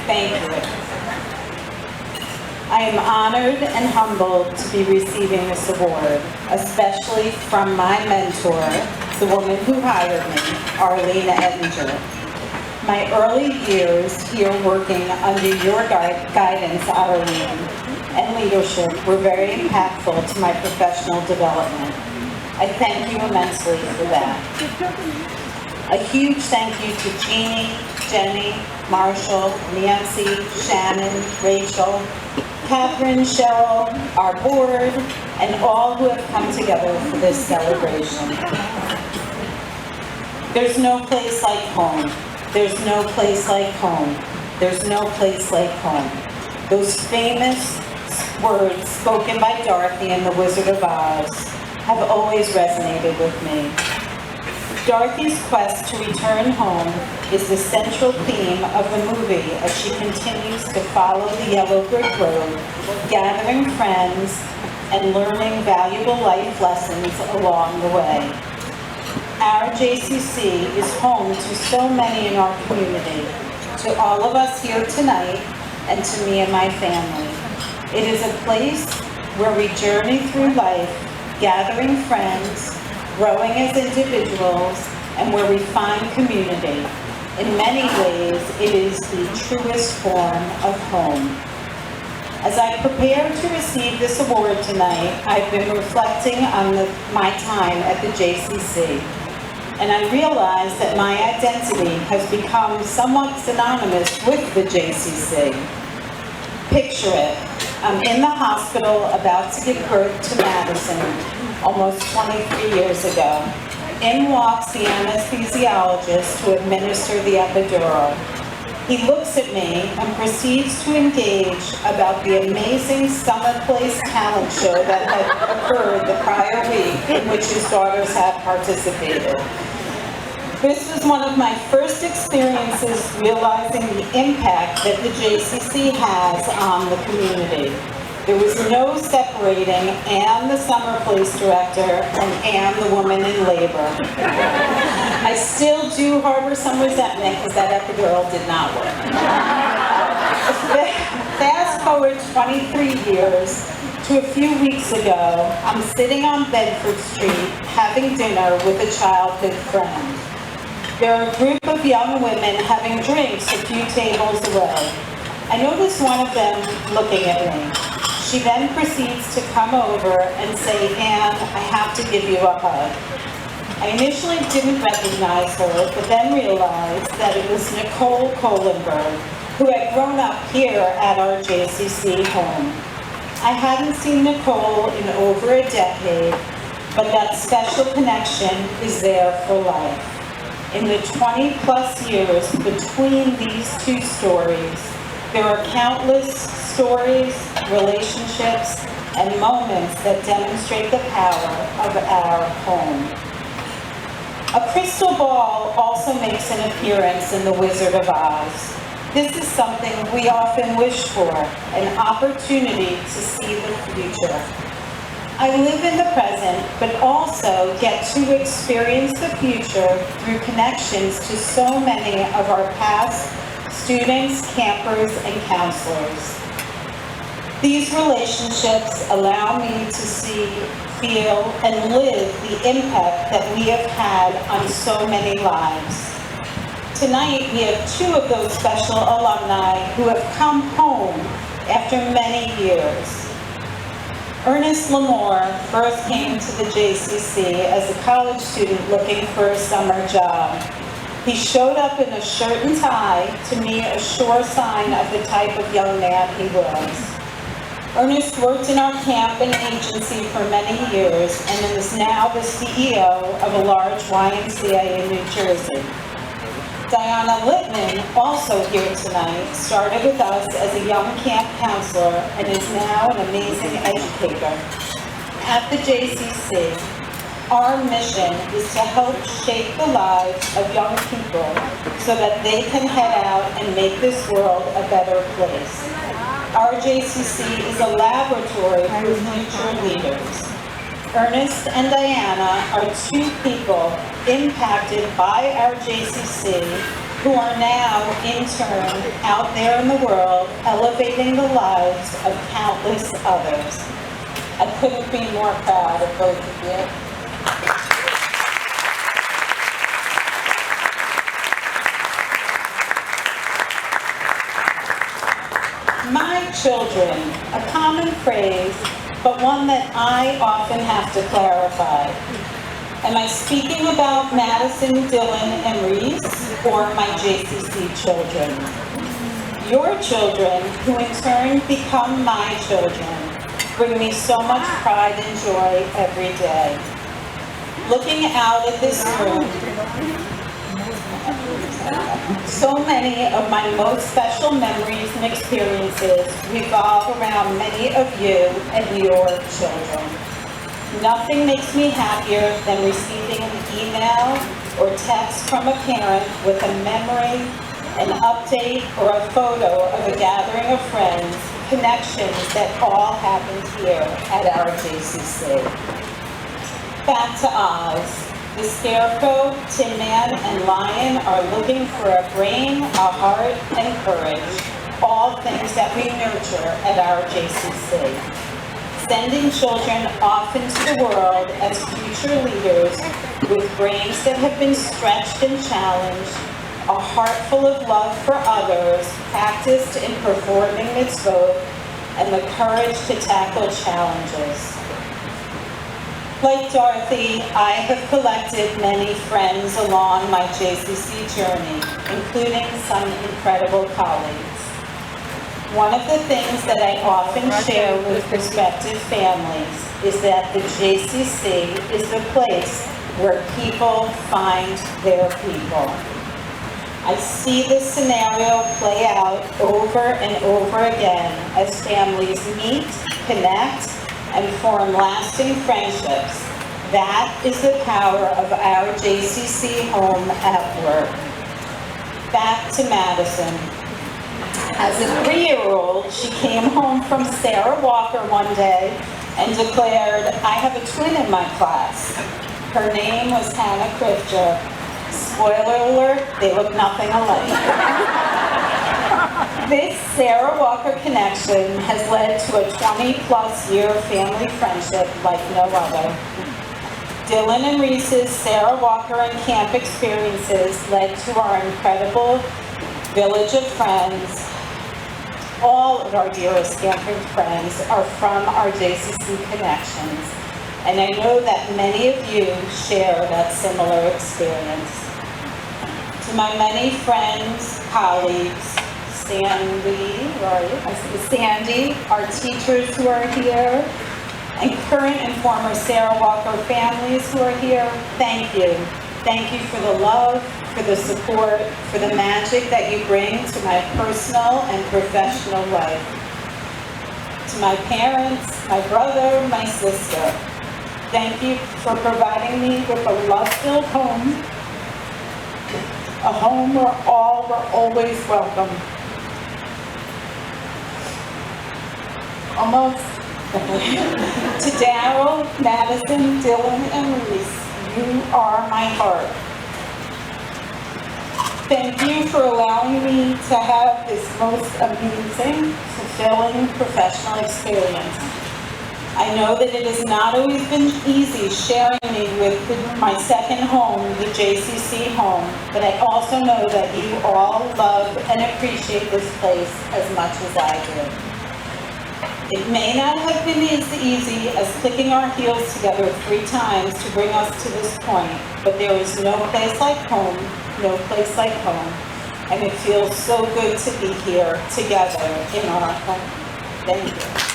Thank you. I am honored and humbled to be receiving this award, especially from my mentor, the woman who hired me, Arlene Ettinger. My early years here working under your guidance, Arlene, and leadership were very impactful to my professional development. I thank you immensely for that. A huge thank you to Jeannie, Jenny, Marshall, Nancy, Shannon, Rachel, Catherine, Cheryl, our board, and all who have come together for this celebration. There's no place like home. There's no place like home. There's no place like home. Those famous words spoken by Dorothy in The Wizard of Oz have always resonated with me. Dorothy's quest to return home is the central theme of the movie as she continues to follow the yellow brick road, gathering friends and learning valuable life lessons along the way. Our JCC is home to so many in our community, to all of us here tonight, and to me and my family. It is a place where we journey through life, gathering friends, growing as individuals, and where we find community. In many ways, it is the truest form of home. As I prepare to receive this award tonight, I've been reflecting on my time at the JCC, and I realize that my identity has become somewhat synonymous with the JCC. Picture it. I'm in the hospital about to give birth to Madison, almost 23 years ago. In walks the anesthesiologist to administer the epidural. He looks at me and proceeds to engage about the amazing Summer Place talent show that had occurred the prior week in which his daughters had participated. This was one of my first experiences realizing the impact that the JCC has on the community. There was no separating Anne, the Summer Place director, and Anne, the woman in labor. I still do harbor some resentment because that epidural did not work. Fast forward 23 years to a few weeks ago, I'm sitting on Bedford Street having dinner with a childhood friend. There are a group of young women having drinks a few tables away. I notice one of them looking at me. She then proceeds to come over and say, "Anne, I have to give you a hug." I initially didn't recognize her, but then realized that it was Nicole Kohlenberg, who had grown up here at our JCC home. I hadn't seen Nicole in over a decade, but that special connection is there for life. In the 20-plus years between these two stories, there are countless stories, relationships, and moments that demonstrate the power of our home. A crystal ball also makes an appearance in The Wizard of Oz. This is something we often wish for, an opportunity to see the future. I live in the present, but also get to experience the future through connections to so many of our past students, campers, and counselors. These relationships allow me to see, feel, and live the impact that we have had on so many lives. Tonight, we have two of those special alumni who have come home after many years. Ernest Lamore first came to the JCC as a college student looking for a summer job. He showed up in a shirt and tie, to me a sure sign of the type of young man he was. Ernest worked in our camp and agency for many years and is now the CEO of a large YMCA in New Jersey. Diana Littman, also here tonight, started with us as a young camp counselor and is now an amazing educator. At the JCC, our mission is to help shape the lives of young people so that they can head out and make this world a better place. Our JCC is a laboratory for future leaders. Ernest and Diana are two people impacted by our JCC who are now, in turn, out there in the world, elevating the lives of countless others. I couldn't be more proud of both of you. My children, a common phrase, but one that I often have to clarify. Am I speaking about Madison, Dylan, and Reese, or my JCC children? Your children, who in turn become my children, bring me so much pride and joy every day. Looking out at this room, so many of my most special memories and experiences revolve around many of you and your children. Nothing makes me happier than receiving an email or text from a parent with a memory, an update, or a photo of a gathering of friends, connections that all happened here at our JCC. Back to Oz. The Scarecrow, Tin Man, and Lion are looking for a brain, a heart, and courage, all things that we nurture at our JCC. Sending children off into the world as future leaders with brains that have been stretched and challenged, a heart full of love for others, practiced in performing mitzvot, and the courage to tackle challenges. Like Dorothy, I have collected many friends along my JCC journey, including some incredible colleagues. One of the things that I often share with prospective families is that the JCC is the place where people find their people. I see this scenario play out over and over again as families meet, connect, and form lasting friendships. That is the power of our JCC home at work. Back to Madison. As a 3-year-old, she came home from Sarah Walker one day and declared, "I have a twin in my class." Her name was Hannah Crifter. Spoiler alert, they look nothing alike. This Sarah Walker connection has led to a 20-plus year family friendship like no other. Dylan and Reese's Sarah Walker and camp experiences led to our incredible village of friends. All of our dearest Stanford friends are from our JCC connections, and I know that many of you share that similar experience. To my many friends, colleagues, Sandy, our teachers who are here, and current and former Sarah Walker families who are here, thank you. Thank you for the love, for the support, for the magic that you bring to my personal and professional life. To my parents, my brother, my sister, thank you for providing me with a love-filled home, a home where all were always welcome. Almost. To Daryl, Madison, Dylan, and Reese, you are my heart. Thank you for allowing me to have this most amazing, fulfilling professional experience. I know that it has not always been easy sharing me with my second home, the JCC home, but I also know that you all love and appreciate this place as much as I do. It may not have been as easy as clicking our heels together 3 times to bring us to this point, but there is no place like home, no place like home, and it feels so good to be here together in our home. Thank you.